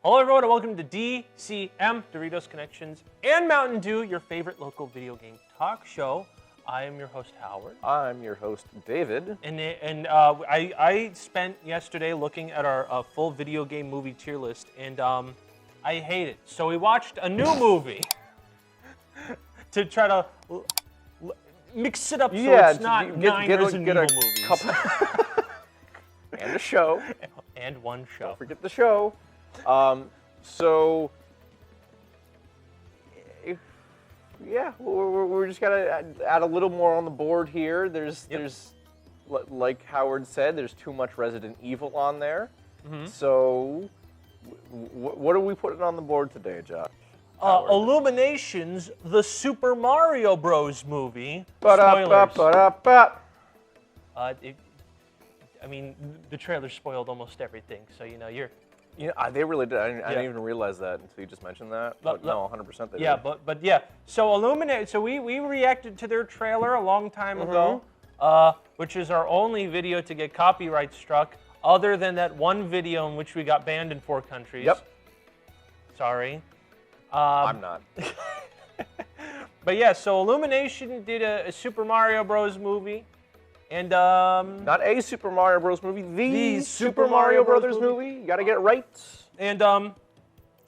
Hello everyone and welcome to DCM, Doritos Connections, and Mountain Dew, your favorite local video game talk show. I am your host, Howard. I'm your host, David. And I spent yesterday looking at our full video game movie tier list, and I hate it. So we watched a new movie to try to mix it up so it's not Niners and Evil movies. And a show. And one show. Don't forget the show. Yeah, we're just gonna add a little more on the board here. There's like Howard said, there's too much Resident Evil on there. Mm-hmm. So, what are we putting on the board today, Josh? Illuminations, the Super Mario Bros. Movie. Spoilers. I mean, the trailer spoiled almost everything, so you're. They really did. I didn't even realize that until you just mentioned that. But no, 100% they did. Yeah, but yeah. So we reacted to their trailer a long time ago, which is our only video to get copyright struck, other than that one video in which we got banned in 4 countries. Yep. Sorry. I'm not. But yeah, so Illumination did a Super Mario Bros. Movie. And not a Super Mario Bros. Movie, the Super Mario Brothers movie. You gotta get it right. And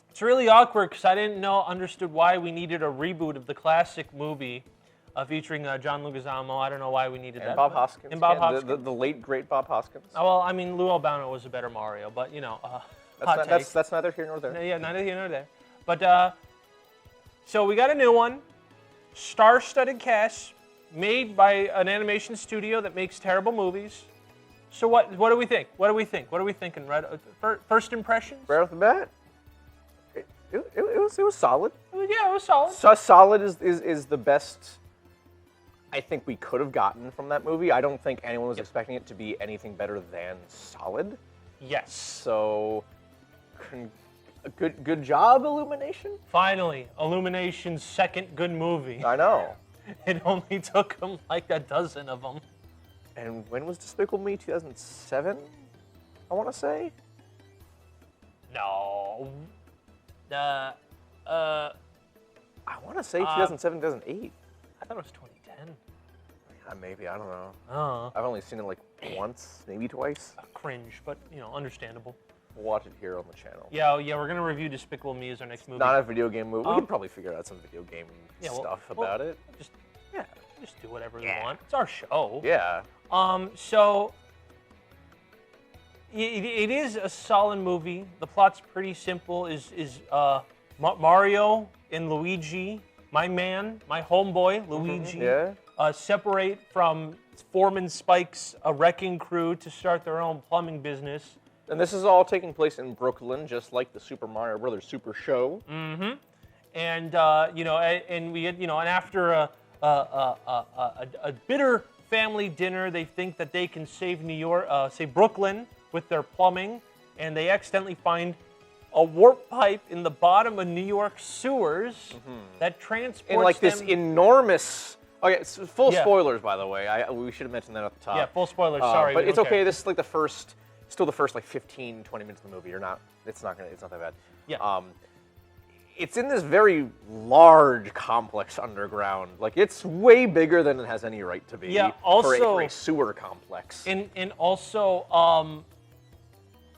it's really awkward because I didn't understood why we needed a reboot of the classic movie featuring John Leguizamo. I don't know why we needed that. Bob Hoskins. And Bob Hoskins. The late, great Bob Hoskins. Oh, well, I mean, Lou Albano was a better Mario, but, that's neither here nor there. Yeah, neither here nor there. But, so we got a new one. Star-studded cast. Made by an animation studio that makes terrible movies. So what do we think? What are we thinking, Red? First impressions? Right off the bat, it was solid. Yeah, it was solid. So solid is the best I think we could have gotten from that movie. I don't think anyone was expecting it to be anything better than solid. Yes. So, good job, Illumination. Finally, Illumination's second good movie. I know. It only took them like a dozen of them. And when was Despicable Me? 2007, I want to say? No. I want to say 2007, 2008. I thought it was 2010. Yeah, maybe, I don't know. Oh. I've only seen it like once, maybe twice. Cringe, but, understandable. We'll watch it here on the channel. Yeah, we're going to review Despicable Me as our next movie. Not a video game movie. We can probably figure out some video game stuff about it. Just do whatever we want. It's our show. Yeah. So it is a solid movie. The plot's pretty simple. Is Mario and Luigi, my homeboy Luigi, separate from Foreman Spike's wrecking crew to start their own plumbing business. And this is all taking place in Brooklyn, just like the Super Mario Brothers Super Show. Mm-hmm. And and after a bitter family dinner, they think that they can save Brooklyn with their plumbing, and they accidentally find a warp pipe in the bottom of New York sewers that transports in like this enormous. Okay, so full Yeah. spoilers, by the way. We should have mentioned that at the top. Yeah, full spoilers. Sorry, but we it's don't okay. care. This is like still the first like 15, 20 minutes of the movie. It's not that bad. Yeah. It's in this very large complex underground. Like, it's way bigger than it has any right to be. Yeah, for also- a sewer complex. And also,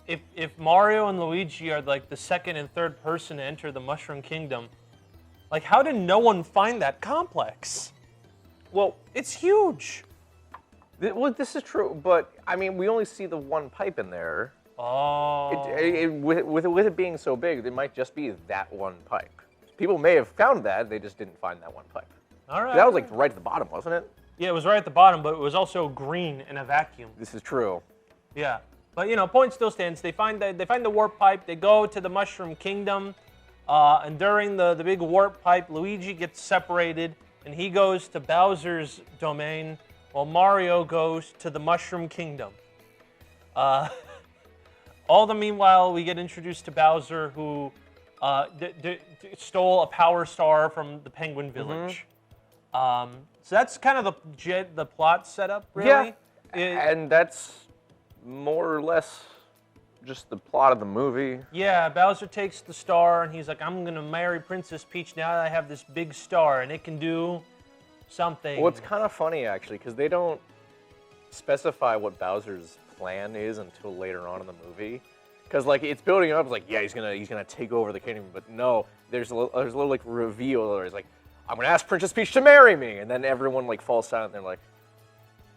if Mario and Luigi are like the second and third person to enter the Mushroom Kingdom, like how did no one find that complex? Well, It's huge. This is true, but I mean, we only see the one pipe in there. Oh. With it being so big, it might just be that one pipe. People may have found that, they just didn't find that one pipe. All right. That was like right at the bottom, wasn't it? Yeah, it was right at the bottom, but it was also green in a vacuum. This is true. Yeah, but point still stands. They find the warp pipe. They go to the Mushroom Kingdom, and during the big warp pipe, Luigi gets separated, and he goes to Bowser's domain, while Mario goes to the Mushroom Kingdom. All the meanwhile, we get introduced to Bowser, who stole a power star from the Penguin Village. So that's kind of the plot setup, really. Yeah, and that's more or less just the plot of the movie. Yeah, Bowser takes the star and he's like, I'm going to marry Princess Peach now that I have this big star and it can do something. Well, it's kind of funny, actually, because they don't specify what Bowser's plan is until later on in the movie. Because, like, it's building up, it's like, yeah, he's gonna take over the kingdom, but no, there's a little like, reveal where he's like, I'm gonna ask Princess Peach to marry me, and then everyone, like, falls silent, and they're like,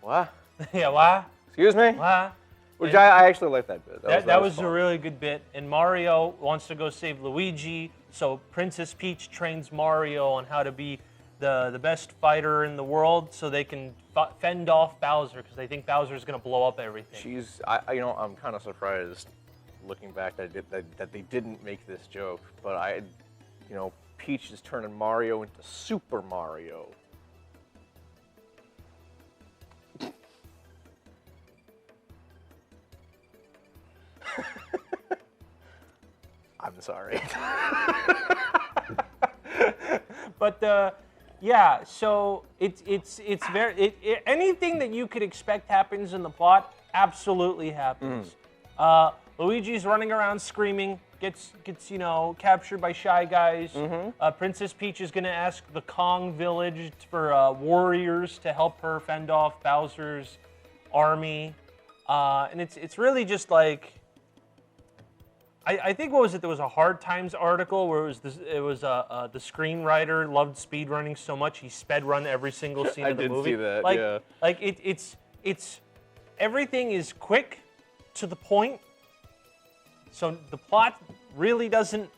what? Yeah, why? Excuse me? Why? Which I actually like that bit. That was a really good bit. And Mario wants to go save Luigi, so Princess Peach trains Mario on how to be the best fighter in the world, so they can fend off Bowser because they think Bowser is gonna blow up everything. I'm kind of surprised, looking back, that they didn't make this joke. But Peach is turning Mario into Super Mario. I'm sorry. But yeah, so it's very anything that you could expect happens in the plot absolutely happens. Luigi's running around screaming, gets captured by Shy Guys. Princess Peach is gonna ask the Kong village for warriors to help her fend off Bowser's army, and it's really just like. I think what was it? There was a Hard Times article where it was the screenwriter loved speedrunning so much he sped run every single scene of the movie. I did see that. Like it's everything is quick to the point, so the plot really doesn't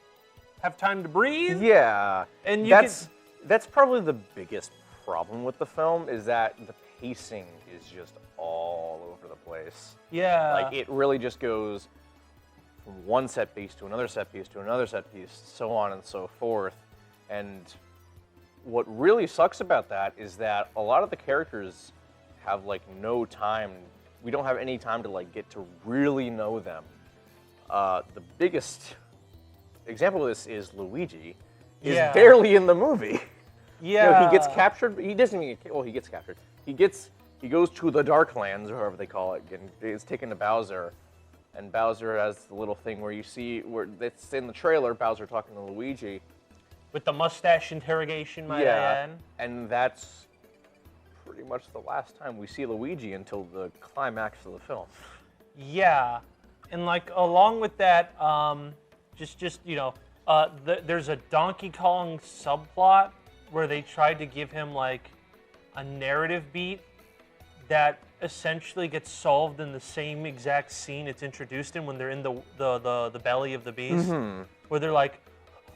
have time to breathe. Yeah, and that's probably the biggest problem with the film is that the pacing is just all over the place. Yeah, like it really just goes from one set piece to another set piece to another set piece, so on and so forth. And what really sucks about that is that a lot of the characters have like no time. We don't have any time to like get to really know them. The biggest example of this is Luigi. He's barely in the movie. Yeah, he gets captured. He doesn't even. Well, he gets captured. He goes to the Darklands, or however they call it, and is taken to Bowser. And Bowser has the little thing where you see, where it's in the trailer, Bowser talking to Luigi. With the mustache interrogation, might I add. And that's pretty much the last time we see Luigi until the climax of the film. Yeah, and like along with that, there's a Donkey Kong subplot where they tried to give him like a narrative beat that essentially gets solved in the same exact scene it's introduced in when they're in the belly of the beast, where they're like,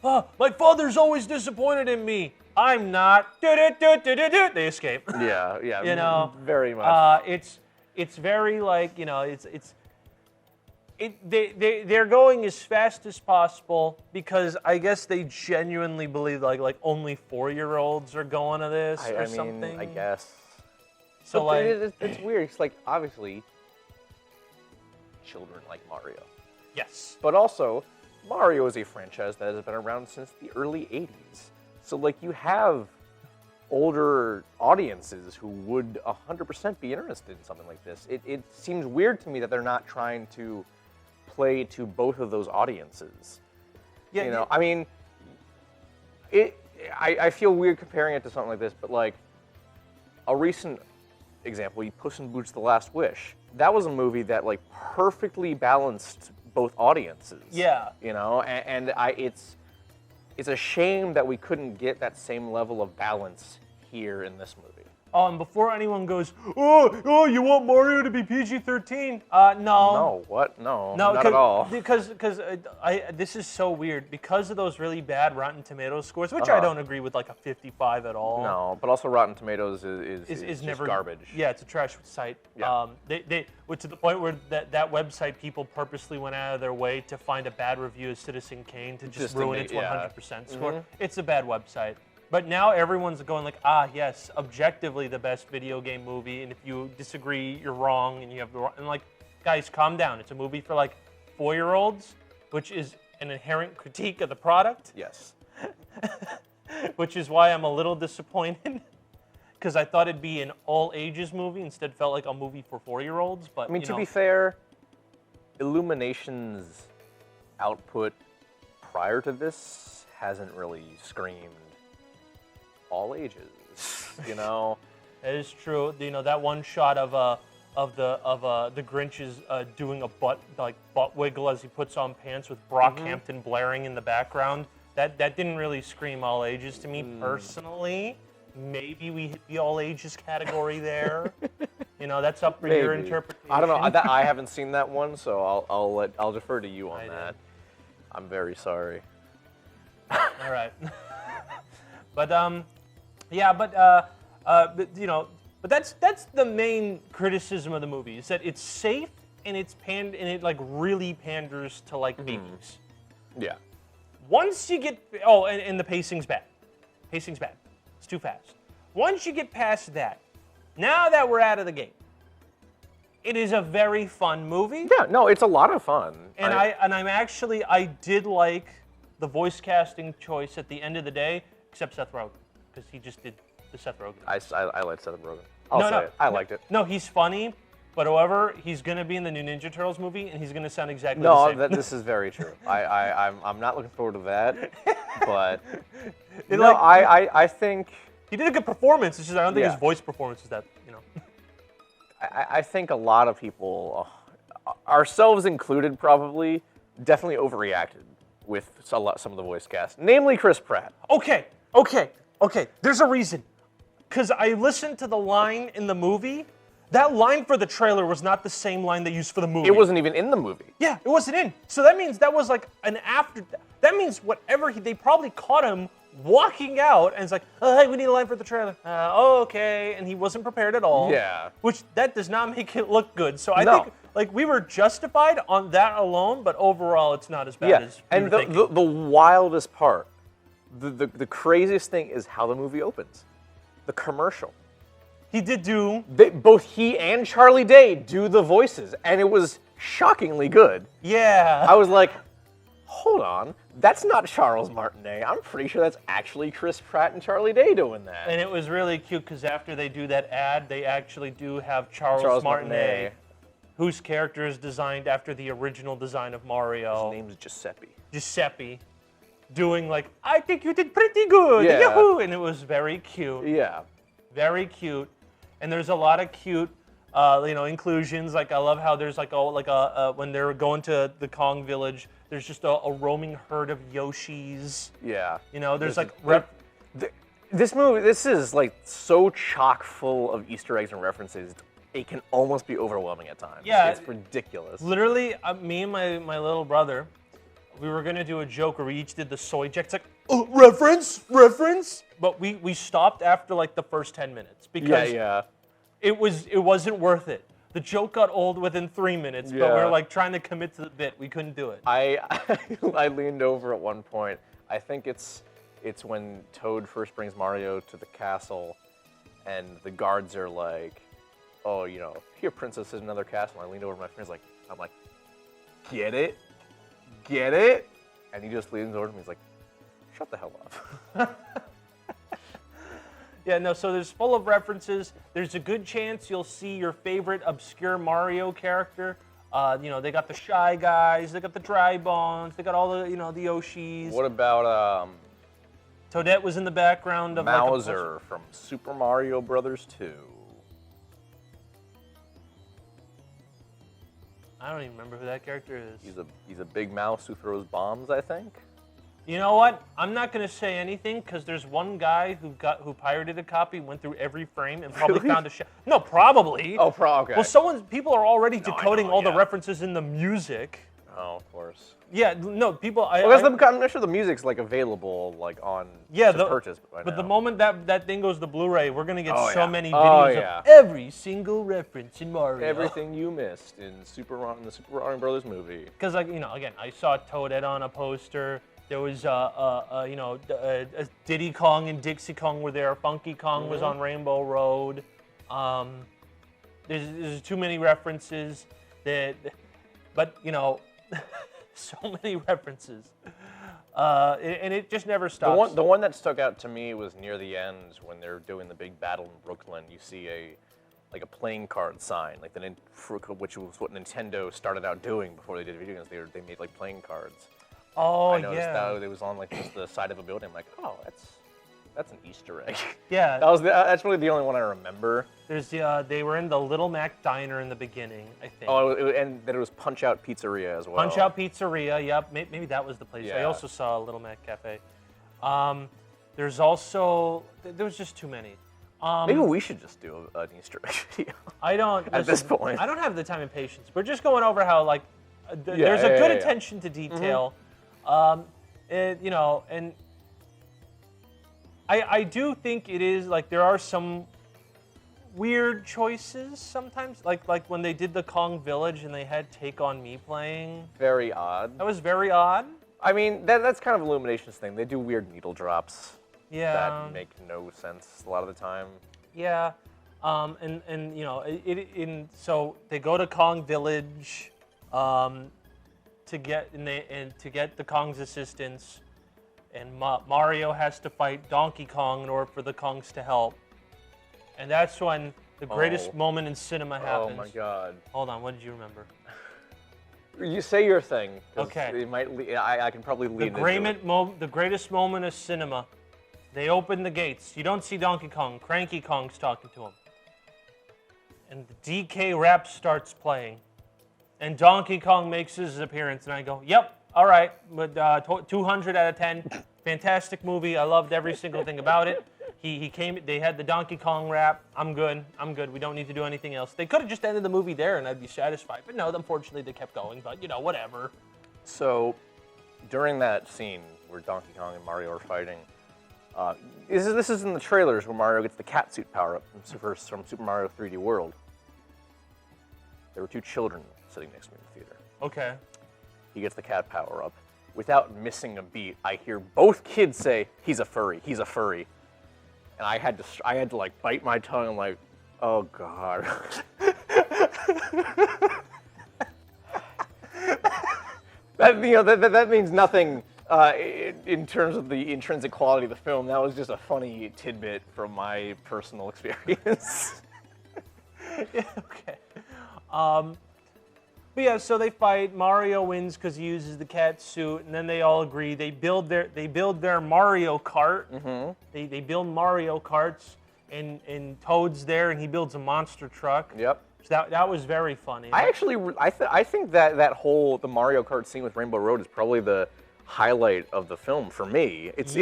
"Oh, my father's always disappointed in me. I'm not." They escape. Yeah. Very much. It's very like they're going as fast as possible because I guess they genuinely believe like only 4-year-olds are going to this or something. I guess. So but like it's weird. It's like obviously children like Mario. Yes. But also Mario is a franchise that has been around since the early 80s. So like you have older audiences who would 100% be interested in something like this. It seems weird to me that they're not trying to play to both of those audiences. Yeah, I mean, I feel weird comparing it to something like this, but like a recent example, Puss in Boots: The Last Wish. That was a movie that like perfectly balanced both audiences. Yeah. It's a shame that we couldn't get that same level of balance here in this movie. Oh, and before anyone goes, oh, you want Mario to be PG-13? No. No, what? No, not at all. Because this is so weird. Because of those really bad Rotten Tomatoes scores, which I don't agree with, like a 55 at all. No, but also Rotten Tomatoes is just never garbage. Yeah, it's a trash site. Yeah. Which to the point where that website, people purposely went out of their way to find a bad review of Citizen Kane to just ruin its 100% score. It's a bad website. But now everyone's going like, yes, objectively the best video game movie, and if you disagree, you're wrong, and you have the wrong. And like, guys, calm down. It's a movie for like 4-year-olds, which is an inherent critique of the product. Yes. Which is why I'm a little disappointed, because I thought it'd be an all ages movie, instead felt like a movie for 4-year-olds. But I mean, to be fair, Illumination's output prior to this hasn't really screamed all ages, you know? That is true. You know, that one shot of the Grinch's doing a butt wiggle as he puts on pants with Brockhampton blaring in the background. That didn't really scream all ages to me personally. Maybe we hit the all ages category there. You know, that's up for your interpretation. I don't know. I haven't seen that one, so I'll defer to you on that. I'm very sorry. All right. But you know, but that's the main criticism of the movie, is that it's safe and it like really panders to like babies. Yeah. Once you get and the pacing's bad. Pacing's bad. It's too fast. Once you get past that, now that we're out of the gate, it is a very fun movie. Yeah, no, it's a lot of fun. And I did like the voice casting choice at the end of the day, except Seth Rogen, because he just did the Seth Rogen. I like Seth Rogen. I'll say it. I liked it. No, he's funny, but however, he's gonna be in the new Ninja Turtles movie, and he's gonna sound exactly the same. No, this is very true. I'm not looking forward to that, but I think he did a good performance. It's just I don't think his voice performance is that, you know. I think a lot of people, ourselves included, probably definitely overreacted with some of the voice cast, namely Chris Pratt. Okay. There's a reason, because I listened to the line in the movie. That line for the trailer was not the same line they used for the movie. It wasn't even in the movie. Yeah, it wasn't in. So that means that was like an after. That means whatever they probably caught him walking out, and it's like, oh, hey, we need a line for the trailer. Okay, and he wasn't prepared at all. Yeah. Which that does not make it look good. So I think like we were justified on that alone, but overall it's not as bad as we were thinking. The wildest part, the craziest thing is how the movie opens. The commercial. He did do. Both he and Charlie Day do the voices, and it was shockingly good. Yeah. I was like, hold on, that's not Charles Martinet. I'm pretty sure that's actually Chris Pratt and Charlie Day doing that. And it was really cute because after they do that ad, they actually do have Charles Martinet, whose character is designed after the original design of Mario. His name's Giuseppe. Giuseppe, doing like, I think you did pretty good. Yeah. Yahoo! And it was very cute. Yeah. Very cute. And there's a lot of cute, inclusions. Like I love how there's like when they're going to the Kong village, there's just a roaming herd of Yoshis. Yeah. You know, there's this movie. This is like so chock full of Easter eggs and references. It can almost be overwhelming at times. Yeah. It's ridiculous. Literally, me and my little brother, we were gonna do a joke where we each did the soy jack. It's like, oh, reference. But we stopped after like the first 10 minutes because it wasn't worth it. The joke got old within 3 minutes, but we were like trying to commit to the bit. We couldn't do it. I leaned over at one point. I think it's when Toad first brings Mario to the castle, and the guards are like, "Oh, you know, here, princess, is another castle." And I leaned over to my friends, I'm like, get it, and he just leans over to me. He's like, "Shut the hell up." Yeah, no, so there's full of references. There's a good chance you'll see your favorite obscure Mario character. They got the Shy Guys, they got the Dry Bones, they got all the, the Yoshis. What about Toadette was in the background of Bowser from Super Mario Brothers 2? I don't even remember who that character is. He's a big mouse who throws bombs, I think. You know what? I'm not going to say anything because there's one guy who pirated a copy, went through every frame, and probably found a shot. No, probably. Oh, okay. Well, people are already decoding all the references in the music. Oh, of course. Yeah, no, people. I'm not sure the music's like available on to purchase. But the moment that thing goes to Blu-ray, we're gonna get many Oh, videos yeah. of every single reference in Mario. Everything you missed in the Super Mario Brothers movie. Because again, I saw Toadette on a poster. There was Diddy Kong and Dixie Kong were there. Funky Kong was on Rainbow Road. There's too many references but so many references, and it just never stops. The one that stuck out to me was near the end when they're doing the big battle in Brooklyn. You see like a playing card sign, like which was what Nintendo started out doing before they did video games. They made like playing cards. Oh, I noticed yeah. that it was on like just the side of a building. I'm like, oh, that's an Easter egg. Yeah. That's really the only one I remember. There's they were in the Little Mac Diner in the beginning, I think. Oh, and then it was Punch Out Pizzeria as well. Punch Out Pizzeria, yep. Maybe that was the place. I Yeah. also saw a Little Mac Cafe. There's also, there was just too many. Maybe we should just do an Easter egg video. I don't. At this point. I don't have the time and patience. We're just going over how like there's a good attention to detail. You know, and I do think it is like there are some weird choices sometimes. Like when they did the Kong Village and they had Take On Me playing. Very odd. That was very odd. I mean, that's kind of Illumination's thing. They do weird needle drops. Yeah. That make no sense a lot of the time. Yeah, and you know, so they go to Kong Village, to get to get the Kong's assistance, and Mario has to fight Donkey Kong in order for the Kongs to help, and that's when the greatest moment in cinema happens. Oh my God! Hold on, what did you remember? You say your thing. Okay. It might. I can probably lead The greatest moment of cinema. They open the gates. You don't see Donkey Kong. Cranky Kong's talking to him. And the DK rap starts playing. And Donkey Kong makes his appearance. And I go, yep, all right. But 200 out of 10. Fantastic movie. I loved every single thing about it. He came. They had the Donkey Kong rap. I'm good. We don't need to do anything else. They could have just ended the movie there and I'd be satisfied. But no, unfortunately, they kept going. But, you know, whatever. So, during that scene where Donkey Kong and Mario are fighting, this is in the trailers where Mario gets the cat suit power up from Super Mario 3D World. There were two children sitting next to me in the theater. Okay. He gets the cat power up. Without missing a beat, I hear both kids say, "He's a furry. He's a furry." And I had to like bite my tongue. I'm like, oh God. That means nothing. In terms of the intrinsic quality of the film, that was just a funny tidbit from my personal experience. Yeah, okay. But yeah, so they fight. Mario wins because he uses the cat suit, and then they all agree. They build their Mario Kart. Mm-hmm. They build Mario Karts, and Toad's there, and he builds a monster truck. Yep. So that was very funny. I think the Mario Kart scene with Rainbow Road is probably the highlight of the film for me. It's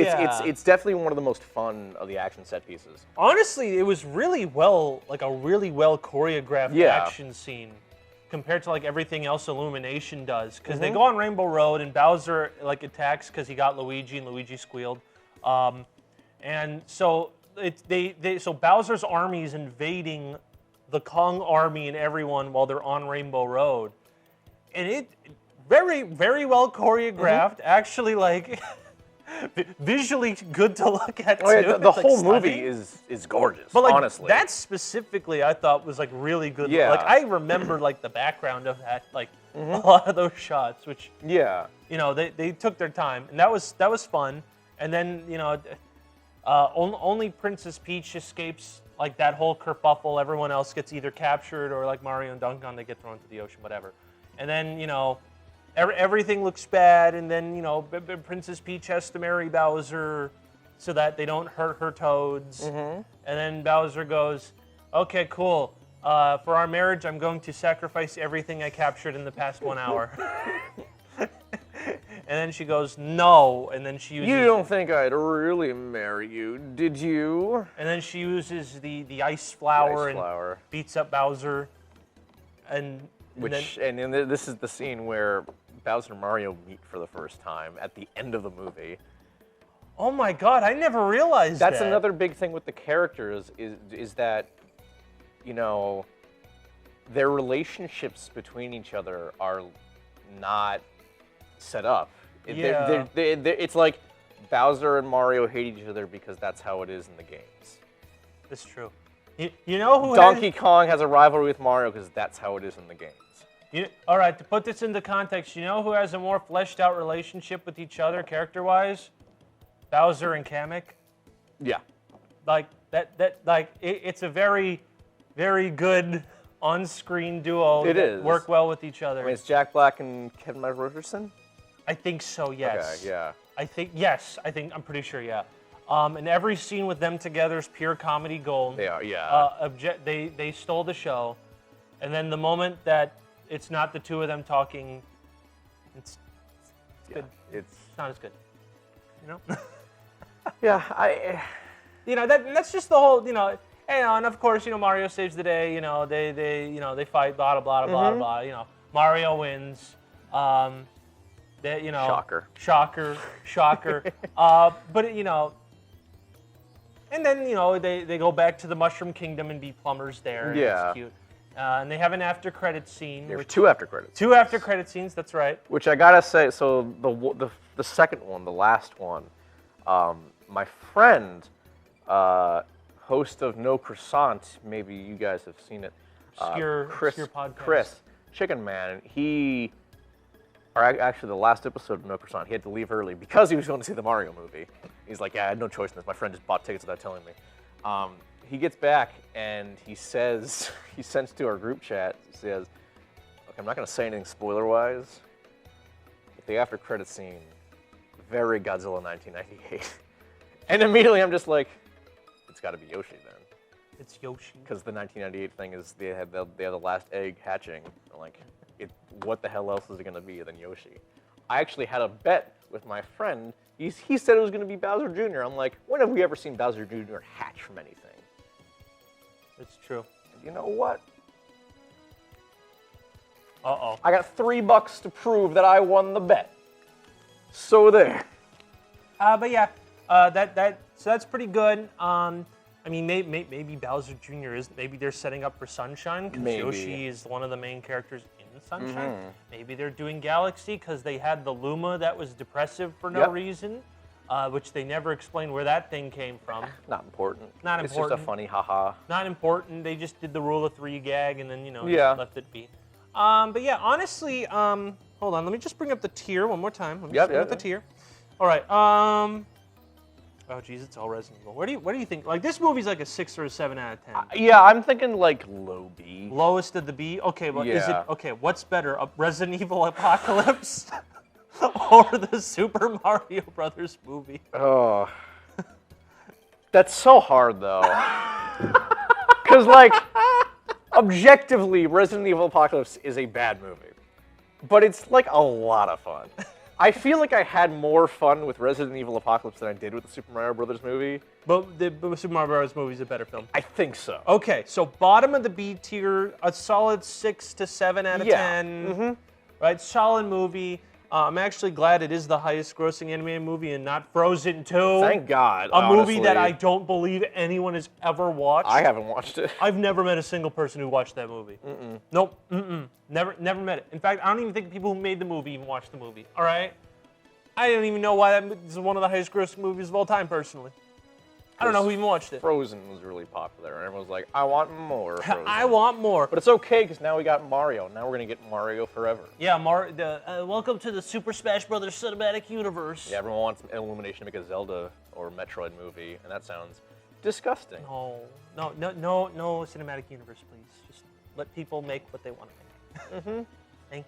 definitely one of the most fun of the action set pieces. Honestly, it was really well choreographed action scene compared to like everything else Illumination does, because they go on Rainbow Road and Bowser like attacks because he got Luigi and Luigi squealed, and so so Bowser's army is invading the Kong army and everyone while they're on Rainbow Road, and it very, very well choreographed. Actually, like visually good to look at too. Oh, yeah, the whole stunning. movie is gorgeous. But like honestly, that specifically, I thought was like really good. Yeah. Like I remember like the background of that, like a lot of those shots, which yeah, you know they took their time, and that was fun. And then you know, only Princess Peach escapes like that whole kerfuffle. Everyone else gets either captured or like Mario and Donkey Kong, they get thrown into the ocean, whatever. And then you know. Everything looks bad, and then you know Princess Peach has to marry Bowser so that they don't hurt her toads. And then Bowser goes, "Okay, cool. For our marriage, I'm going to sacrifice everything I captured in the past 1 hour." And then she goes, "No," and then she uses. You don't think I'd really marry you, did you? And then she uses the ice flower and beats up Bowser, and this is the scene where Bowser and Mario meet for the first time at the end of the movie. Oh my God! I never realized that. That's another big thing with the characters is that, you know, their relationships between each other are not set up. Yeah. It's like Bowser and Mario hate each other because that's how it is in the games. That's true. You know who Donkey Kong has a rivalry with Mario because that's how it is in the games. All right, to put this into context, you know who has a more fleshed out relationship with each other character-wise? Bowser and Kamek. Yeah. Like it's a very very good on-screen duo. It that is. Work well with each other. I mean, it's Jack Black and Kevin Michael Richardson? I think so, yes. Okay, yeah. I'm pretty sure, yeah. And every scene with them together is pure comedy gold. They are, yeah. They stole the show. And then the moment that it's not the two of them talking, it's good. It's not as good, you know? yeah, that's just the whole, and of course, Mario saves the day, they fight, blah, blah, blah, blah, blah, Mario wins. Shocker. Shocker. But, and then, they go back to the Mushroom Kingdom and be plumbers there. And Yeah. It's cute. And they have an after-credit scene. There's 2 after credits. 2 after-credit scenes, that's right. Which I gotta say, so the second one, the last one, my friend, host of No Croissant, maybe you guys have seen it. Obscure podcast. Chris, Chicken Man, actually the last episode of No Croissant, he had to leave early because he was going to see the Mario movie. He's like, yeah, I had no choice in this. My friend just bought tickets without telling me. He gets back and he sends to our group chat, he says, okay, I'm not going to say anything spoiler-wise, but the after-credit scene, very Godzilla 1998. And immediately I'm just like, it's got to be Yoshi then. It's Yoshi. Because the 1998 thing is they have the last egg hatching. I'm like, what the hell else is it going to be than Yoshi? I actually had a bet with my friend. He said it was going to be Bowser Jr. I'm like, when have we ever seen Bowser Jr. hatch from anything? It's true. You know what? Uh-oh. I got $3 to prove that I won the bet. So there. But yeah, so that's pretty good. I mean, maybe Bowser Jr. maybe they're setting up for Sunshine because Yoshi is one of the main characters in Sunshine. Maybe they're doing Galaxy because they had the Luma that was depressive for no reason, which they never explained where that thing came from. Not important. It's just a funny haha. Not important. They just did the Rule of 3 gag and then just left it be. But yeah, honestly, hold on. Let me just bring up the tier one more time. Let me just bring up the tier. All right. Oh geez, it's all Resident Evil. What do you think? Like this movie's like a 6 or a 7 out of 10. Yeah, I'm thinking like low B. Lowest of the B. Okay, well, is it okay? What's better, a Resident Evil Apocalypse or the Super Mario Brothers movie? Oh, that's so hard though. Because like, objectively, Resident Evil Apocalypse is a bad movie, but it's like a lot of fun. I feel like I had more fun with Resident Evil Apocalypse than I did with the Super Mario Brothers movie. But the Super Mario Brothers movie is a better film. I think so. Okay, so bottom of the B tier, a solid 6 to 7 out of 10. Right, solid movie. I'm actually glad it is the highest grossing animated movie and not Frozen 2. Thank God, A movie that I don't believe anyone has ever watched. I haven't watched it. I've never met a single person who watched that movie. Nope. Never met it. In fact, I don't even think the people who made the movie even watched the movie. All right? I don't even know why that is one of the highest grossing movies of all time, personally. I don't know who even watched it. Frozen was really popular, and everyone's like, I want more Frozen. I want more. But it's okay, because now we got Mario. Now we're going to get Mario forever. Yeah, welcome to the Super Smash Brothers Cinematic Universe. Yeah, everyone wants Illumination to make a Zelda or Metroid movie, and that sounds disgusting. No Cinematic Universe, please. Just let people make what they want to make. Thank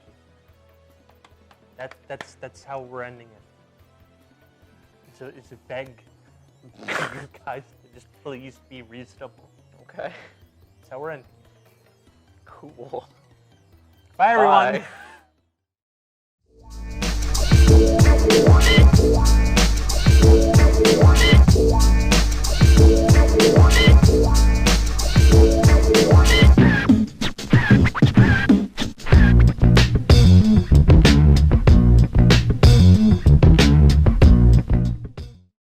you. That's how we're ending it. It's a beg. Guys, just please be reasonable. Okay. That's how we're ending. Cool. Bye, everyone. Bye.